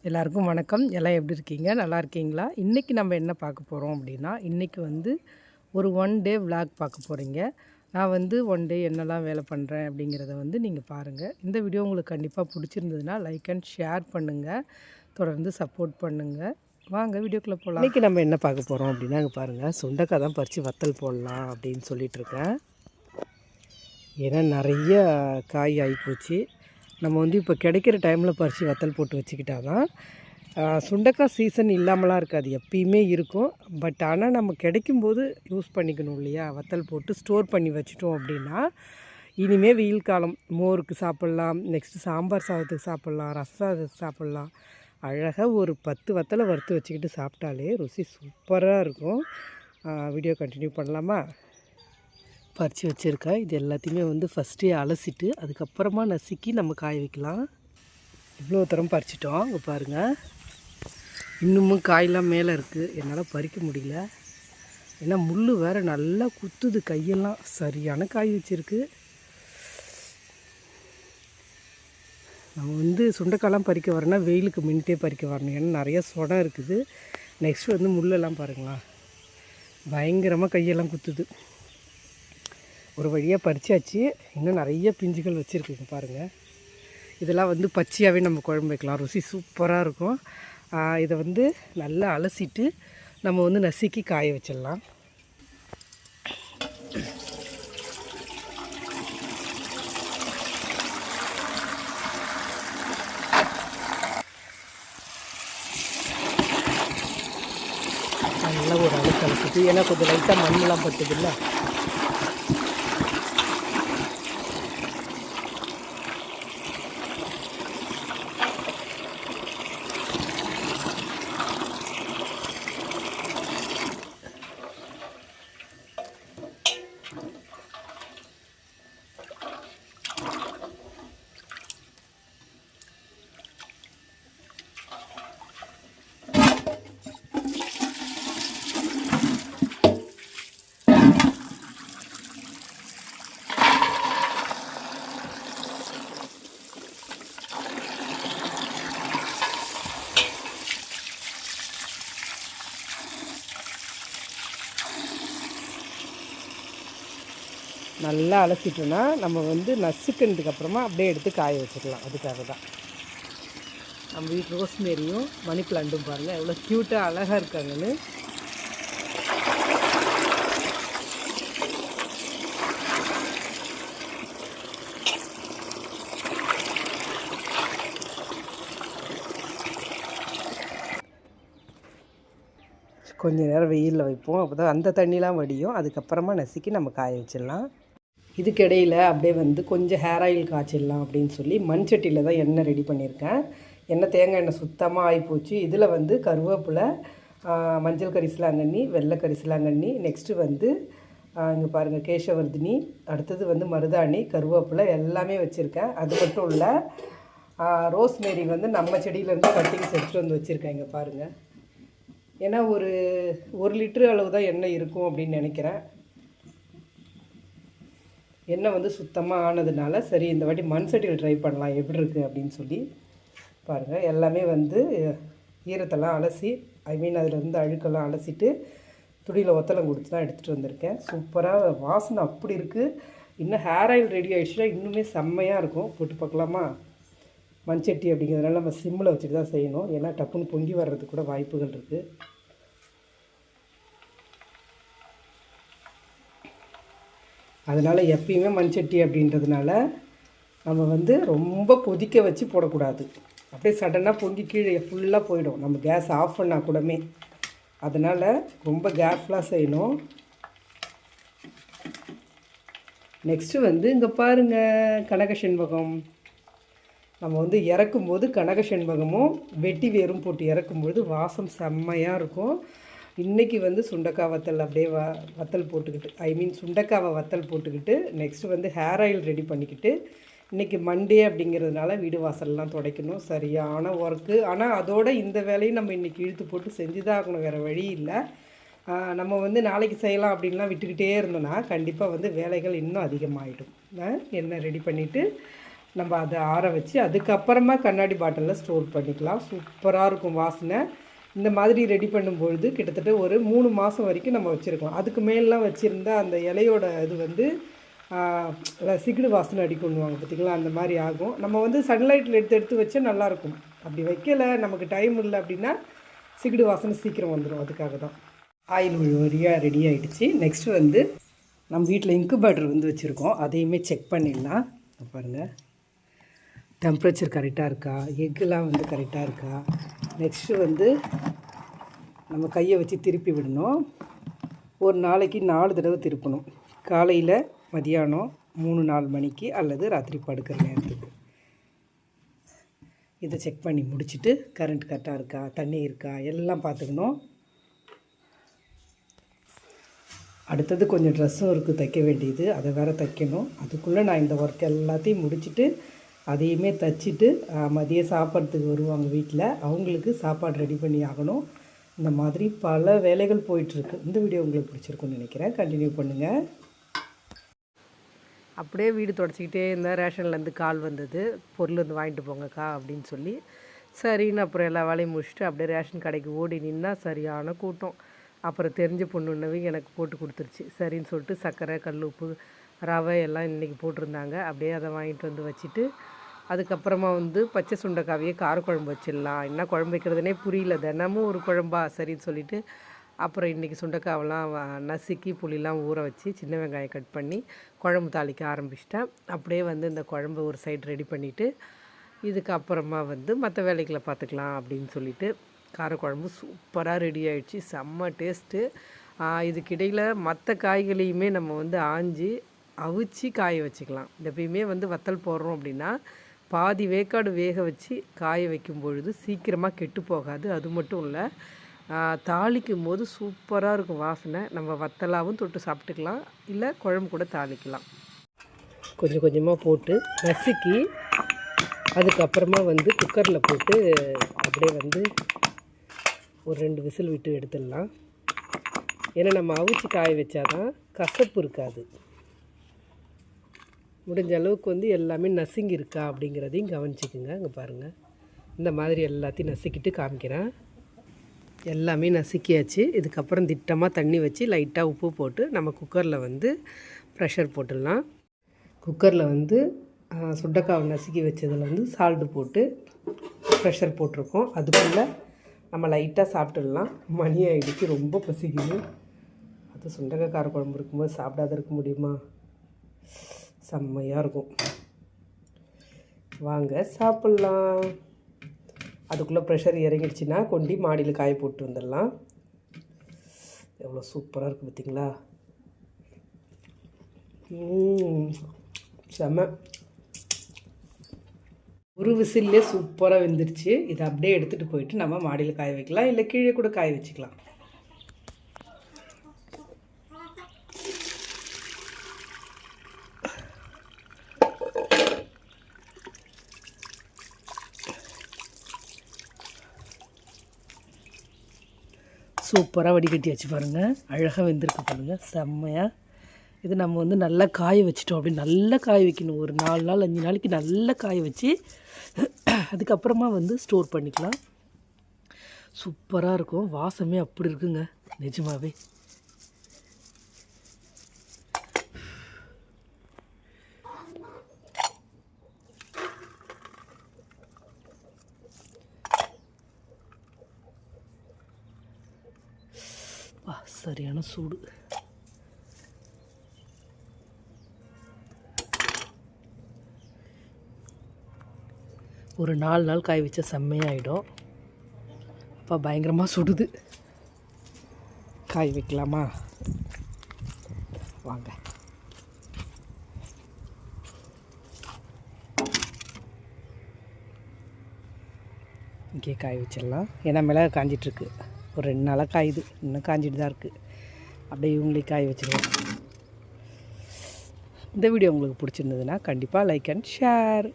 எல்லாருக்கும் வணக்கம். எல்லாம் எப்படி இருக்கீங்க? நல்லா இருக்கீங்களா? இன்றைக்கி நம்ம என்ன பார்க்க போகிறோம் அப்படின்னா, இன்றைக்கி வந்து ஒரு ஒன் டே விளாக் பார்க்க போகிறீங்க. நான் வந்து ஒன் டே என்னெல்லாம் வேலை பண்ணுறேன் அப்படிங்கிறத வந்து நீங்கள் பாருங்கள். இந்த வீடியோ உங்களுக்கு கண்டிப்பாக பிடிச்சிருந்ததுன்னா லைக் அண்ட் ஷேர் பண்ணுங்கள். தொடர்ந்து சப்போர்ட் பண்ணுங்கள். வாங்க வீடியோக்குள்ளே போகலாம். இன்றைக்கி நம்ம என்ன பார்க்க போகிறோம் அப்படின்னா, இங்கே பாருங்கள், சுண்டைக்காய் தான் பறித்து வத்தல் போடலாம் அப்படின்னு சொல்லிகிட்ருக்கேன். ஏன்னா நிறைய காய் ஆகிப்போச்சு. நம்ம வந்து இப்போ கிடைக்கிற டைமில் பறித்து வத்தல் போட்டு வச்சுக்கிட்டா தான் சுண்டைக்காய் சீசன் இல்லாமலாம் இருக்காது, எப்பயுமே இருக்கும். பட் ஆனால் நம்ம கிடைக்கும்போது யூஸ் பண்ணிக்கணும் இல்லையா? வத்தல் போட்டு ஸ்டோர் பண்ணி வச்சிட்டோம் அப்படின்னா இனிமேல் வெயில் காலம் மோருக்கு சாப்பிட்லாம், நெக்ஸ்ட்டு சாம்பார் சாதத்துக்கு சாப்பிட்லாம், ரச சாதத்துக்கு சாப்பிட்லாம். அழகாக ஒரு 10 வத்தலை வறுத்து வச்சுக்கிட்டு சாப்பிட்டாலே ருசி சூப்பராக இருக்கும். வீடியோ கண்டினியூ பண்ணலாமா? பறித்து வச்சுருக்கேன். இது எல்லாத்தையுமே வந்து ஃபஸ்ட்டே அலசிட்டு அதுக்கப்புறமா நசுக்கி நம்ம காய வைக்கலாம். இவ்வளோ தரம் பறிச்சிட்டோம். இங்கே பாருங்கள், இன்னமும் காயெல்லாம் மேலே இருக்குது. என்னால் பறிக்க முடியல, ஏன்னா முள் வேறு நல்லா குத்துது. கையெல்லாம் சரியான காய் வச்சுருக்கு. நம்ம வந்து சுண்டைக்காயெல்லாம் பறிக்க வரேன்னா வெயிலுக்கு மின்ட்டே பறிக்க வரணும், ஏன்னா நிறைய சொடம் இருக்குது. நெக்ஸ்ட்டு வந்து முள்ளெல்லாம் பாருங்களா, பயங்கரமாக கையெல்லாம் குத்துது. ஒரு வழியாக பறிச்சாச்சு. இன்னும் நிறைய பிஞ்சுகள் வச்சுருக்குங்க பாருங்கள். இதெல்லாம் வந்து பச்சையாகவே நம்ம குழம்பு வைக்கலாம், ருசி சூப்பராக இருக்கும். இதை வந்து நல்லா அலசிட்டு நம்ம வந்து நசுக்கி காய வச்சிடலாம். நல்லா ஒரு அழுக்கு அலசிட்டு, ஏன்னா கொஞ்சம் லைட்டாக மண்ணெலாம் பட்டுது இல்லை. நல்லா அலசிட்டோன்னா நம்ம வந்து நசுக்கினதுக்கு அப்புறமா அப்படியே எடுத்து காய வச்சுக்கலாம். அதுக்காக தான் நம்ம வீட்டு ரோஸ்மேரியும் மணி பிளான்ட்டும் பாருங்கள் எவ்வளோ க்யூட்டாக அழகாக இருக்காங்கன்னு. கொஞ்சம் நேரம் வெயிலில் வைப்போம், அப்போ தான் அந்த தண்ணிலாம் வடியும். அதுக்கப்புறமா நசுக்கி நம்ம காய வச்சிடலாம். இதுக்கிடையில் அப்படியே வந்து கொஞ்சம் ஹேர் ஆயில் காய்ச்சிடலாம் அப்படின்னு சொல்லி மண் சட்டியில் தான் எண்ணெய் ரெடி பண்ணியிருக்கேன். எண்ணெய் தேங்காய் எண்ணெய் சுத்தமாக ஆகிப்போச்சு. இதில் வந்து கருவேப்பிலை, மஞ்சள் கரிசலாங்கண்ணி, வெள்ளை கரிசலாங்கண்ணி, நெக்ஸ்ட்டு வந்து இங்கே பாருங்கள் கேசவர்தினி, அடுத்தது வந்து மருதாணி, கருவேப்பிலை எல்லாமே வச்சுருக்கேன். அது மட்டும் இல்லை, ரோஸ்மேரி வந்து நம்ம செடியிலேருந்து கட்டிங்ஸ் எடுத்துகிட்டு வந்து வச்சுருக்கேன். இங்கே பாருங்கள், ஏன்னா ஒரு லிட்டரு அளவு தான் எண்ணெய் இருக்கும் அப்படின்னு நினைக்கிறேன். எண்ணெய் வந்து சுத்தமாக ஆனதுனால சரி இந்த வாட்டி மண் சட்டியில் ட்ரை பண்ணலாம் எப்படி இருக்குது அப்படின்னு சொல்லி பாருங்கள். எல்லாமே வந்து ஈரத்தெல்லாம் அலசி, அதில் அழுக்கெல்லாம் அலசிட்டு துணியில் ஒத்தலம் கொடுத்து தான் எடுத்துகிட்டு வந்திருக்கேன். சூப்பராக வாசனை அப்படி இருக்குது. இன்னும் ஹேர் ஆயில் ரெடி ஆகிடுச்சுன்னா இன்னுமே செம்மையாக இருக்கும். போட்டு பார்க்கலாமா? மண் சட்டி அப்படிங்கிறதுனால நம்ம சிம்மில் வச்சுட்டு தான் செய்யணும், ஏன்னா டப்புன்னு பொங்கி வர்றதுக்கு கூட வாய்ப்புகள் இருக்குது. அதனால் எப்பயுமே மண் சட்டி அப்படின்றதுனால நம்ம வந்து ரொம்ப கொதிக்க வச்சு போடக்கூடாது. அப்படியே சடனாக பொங்கி கீழே ஃபுல்லாக போயிடும், நம்ம கேஸ் ஆஃப் பண்ணால் கூடமே. அதனால் ரொம்ப கேர்ஃபுல்லாக செய்யணும். நெக்ஸ்ட்டு வந்து இங்கே பாருங்கள், கனக செண்பகம். நம்ம வந்து இறக்கும்போது கனக செண்பகமும் வெட்டி வேரும் போட்டு இறக்கும்போது வாசம் செம்மையாக இருக்கும். இன்றைக்கி வந்து சுண்டைக்காய் வத்தல் அப்படியே வத்தல் போட்டுக்கிட்டு, சுண்டைக்காவை வத்தல் போட்டுக்கிட்டு நெக்ஸ்ட்டு வந்து ஹேர் ஆயில் ரெடி பண்ணிக்கிட்டு, இன்றைக்கி மண்டே அப்படிங்கிறதுனால வீடு வாசல்லாம் துடைக்கணும். சரியான ஒர்க்கு. ஆனால் அதோடு இந்த வேலையும் நம்ம இன்றைக்கி இழுத்து போட்டு செஞ்சு தான் ஆகணும், வேறு வழி இல்லை. நம்ம வந்து நாளைக்கு செய்யலாம் அப்படின்லாம் விட்டுக்கிட்டே இருந்தோன்னா கண்டிப்பாக வந்து வேலைகள் இன்னும் அதிகமாகிடும். எண்ணெய் ரெடி பண்ணிவிட்டு நம்ம அதை ஆற வச்சு அதுக்கப்புறமா கண்ணாடி பாட்டிலில் ஸ்டோர் பண்ணிக்கலாம். சூப்பராக இருக்கும் வாசனை. இந்த மாதிரி ரெடி பண்ணும்பொழுது கிட்டத்தட்ட ஒரு 3 மாதம் வரைக்கும் நம்ம வச்சுருக்கலாம். அதுக்கு மேலாம் வச்சுருந்தா அந்த இலையோட இது வந்து சிகிடு வாசனை அடிக்கணுவாங்க பார்த்திங்களா, அந்த மாதிரி ஆகும். நம்ம வந்து சன்லைட்டில் எடுத்து வச்சா நல்லாயிருக்கும். அப்படி வைக்கலை, நமக்கு டைம் இல்லை அப்படின்னா சிகிடு வாசனை சீக்கிரம் வந்துடும். அதுக்காக தான். ஆயில் வழியாக ரெடி ஆகிடுச்சு. நெக்ஸ்ட்டு வந்து நம்ம வீட்டில் இன்குபேட்டர் வந்து வச்சுருக்கோம், அதையுமே செக் பண்ணிடலாம். பாருங்கள், டெம்ப்ரேச்சர் கரெக்டாக இருக்கா, எக்குலாம் வந்து கரெக்டாக இருக்கா. நெக்ஸ்ட்டு வந்து நம்ம கையை வச்சு திருப்பி விடணும். ஒரு நாளைக்கு 4 தடவை திருப்பணும். காலையில், மதியானம் 3-4 மணிக்கு அல்லது ராத்திரி படுக்கிற நேரத்துக்கு. இதை செக் பண்ணி முடிச்சுட்டு கரண்ட் கரெக்டாக இருக்கா, தண்ணி இருக்கா எல்லாம் பார்த்துக்கணும். அடுத்தது கொஞ்சம் ட்ரெஸ்ஸும் இருக்குது தைக்க வேண்டியது, அதை வேறு தைக்கணும். அதுக்குள்ளே நான் இந்த ஒர்க் எல்லாத்தையும் முடிச்சுட்டு அதையுமே தைச்சிட்டு மதியம் சாப்பிட்றதுக்கு வருவாங்க வீட்டில், அவங்களுக்கு சாப்பாடு ரெடி பண்ணி ஆகணும். இந்த மாதிரி பல வேலைகள் போயிட்டுருக்கு. இந்த வீடியோ உங்களுக்கு பிடிச்சிருக்குன்னு நினைக்கிறேன். கண்டினியூ பண்ணுங்கள். அப்படியே வீடு தொடச்சிக்கிட்டே இருந்தால் ரேஷன்லேருந்து கால் வந்தது, பொருள் வந்து வாங்கிட்டு போங்கக்கா அப்படின்னு சொல்லி. சரின்னு அப்புறம் எல்லா வேலையும் முடிச்சுட்டு அப்படியே ரேஷன் கடைக்கு ஓடி நின்னா சரியான கூட்டம். அப்புறம் தெரிஞ்ச பொண்ணுன்னவே எனக்கு போட்டு கொடுத்துருச்சு. சரின்னு சொல்லிட்டு சர்க்கரை, கல் உப்பு, ரவை எல்லாம் இன்றைக்கி போட்டிருந்தாங்க. அப்படியே அதை வாங்கிட்டு வந்து வச்சுட்டு அதுக்கப்புறமா வந்து பச்சை சுண்டைக்காவையே காரக்குழம்பு வச்சிடலாம். என்ன குழம்பு வைக்கிறதுனே புரியல, தினமும் ஒரு குழம்பா சரின்னு சொல்லிவிட்டு அப்புறம் இன்றைக்கி சுண்டைக்காவெல்லாம் நசுக்கி புளிலாம் ஊற வச்சு சின்ன வெங்காயம் கட் பண்ணி குழம்பு தாளிக்க ஆரம்பிச்சிட்டேன். அப்படியே வந்து இந்த குழம்பு ஒரு சைடு ரெடி பண்ணிவிட்டு இதுக்கப்புறமா வந்து மற்ற வேலைகளை பார்த்துக்கலாம் அப்படின்னு சொல்லிவிட்டு காரக்குழம்பு சூப்பராக ரெடி ஆகிடுச்சு. செம்ம டேஸ்ட்டு. இதுக்கிடையில் மற்ற காய்களையுமே நம்ம வந்து ஆஞ்சி அவிச்சு காய வச்சுக்கலாம். எப்பயுமே வந்து வத்தல் போடுறோம் அப்படின்னா பாதி வேக்காடு வேக வச்சு காய வைக்கும் பொழுது சீக்கிரமாக கெட்டு போகாது. அது மட்டும் இல்லை, தாளிக்கும் போது சூப்பராக இருக்கும் வாசனை. நம்ம வத்தலாகவும் தொட்டு சாப்பிட்டுக்கலாம், இல்லை குழம்பு கூட தாளிக்கலாம். கொஞ்சம் கொஞ்சமாக போட்டு நசுக்கி அதுக்கப்புறமா வந்து குக்கரில் போட்டு அப்படியே வந்து ஒரு 2 விசில் விட்டு எடுத்துடலாம். ஏன்னா நம்ம அவிச்சு காய வச்சாதான் கசப்பு இருக்காது. முடிஞ்ச அளவுக்கு வந்து எல்லாமே நசுங்கி இருக்கா அப்படிங்கிறதையும் கவனிச்சிக்குங்க. இங்கே பாருங்கள், இந்த மாதிரி எல்லாத்தையும் நசுக்கிட்டு காமிக்கிறேன். எல்லாமே நசுக்கியாச்சு. இதுக்கப்புறம் திட்டமாக தண்ணி வச்சு லைட்டாக உப்பு போட்டு நம்ம குக்கரில் வந்து ப்ரெஷர் போட்டுடலாம். குக்கரில் வந்து சுண்டைக்காவை நசுக்கி வச்சதில் வந்து சால்ட்டு போட்டு ப்ரெஷர் போட்டிருக்கோம். அதுக்குள்ளே நம்ம லைட்டாக சாப்பிட்டுடலாம். மணி ஆகிடுச்சு, ரொம்ப பசிக்குது. அது சுண்டைக்காய் காரக்குழம்பு இருக்கும்போது சாப்பிடாத இருக்க முடியுமா? செம்மையாக இருக்கும். வாங்க சாப்பிட்லாம். அதுக்குள்ளே ப்ரெஷர் இறங்கிடுச்சுன்னா கொண்டு மாடியில் காய போட்டு வந்துடலாம். எவ்வளோ சூப்பராக இருக்குது பார்த்திங்களா? செம. ஒரு விசில்லே சூப்பராக வெந்துருச்சு. இதை அப்படியே எடுத்துகிட்டு போயிட்டு நம்ம மாடியில் காய வைக்கலாம், இல்லை கீழே கூட காய வச்சுக்கலாம். சூப்பராக வடிகட்டியாச்சு பாருங்கள், அழகாக வெந்திருக்கு பாருங்கள், செம்மையாக. இது நம்ம வந்து நல்லா காய வச்சிட்டோம். அப்படி நல்லா காய வைக்கணும். ஒரு 4 நாள் 5 நாளைக்கு நல்லா காய வச்சு அதுக்கப்புறமா வந்து ஸ்டோர் பண்ணிக்கலாம். சூப்பராக இருக்கும். வாசமே அப்படி இருக்குங்க நிஜமாகவே. சரியான சூடு. ஒரு 4 நாள் காய வச்சா செம்மையாகிடும். அப்போ பயங்கரமாக சுடுது. காய வைக்கலாமா? வாங்க. இங்கே காய வச்சிடலாம். ஏன்னா மிளகா காஞ்சிட்ருக்கு. ஒரு 2 நாளாக காயுது, இன்னும் காஞ்சிட்டு தான் இருக்குது. அப்படியே இவங்களையும் காய வச்சுருவோம். இந்த வீடியோ உங்களுக்கு பிடிச்சிருந்ததுன்னா கண்டிப்பாக லைக் அண்ட் ஷேர்.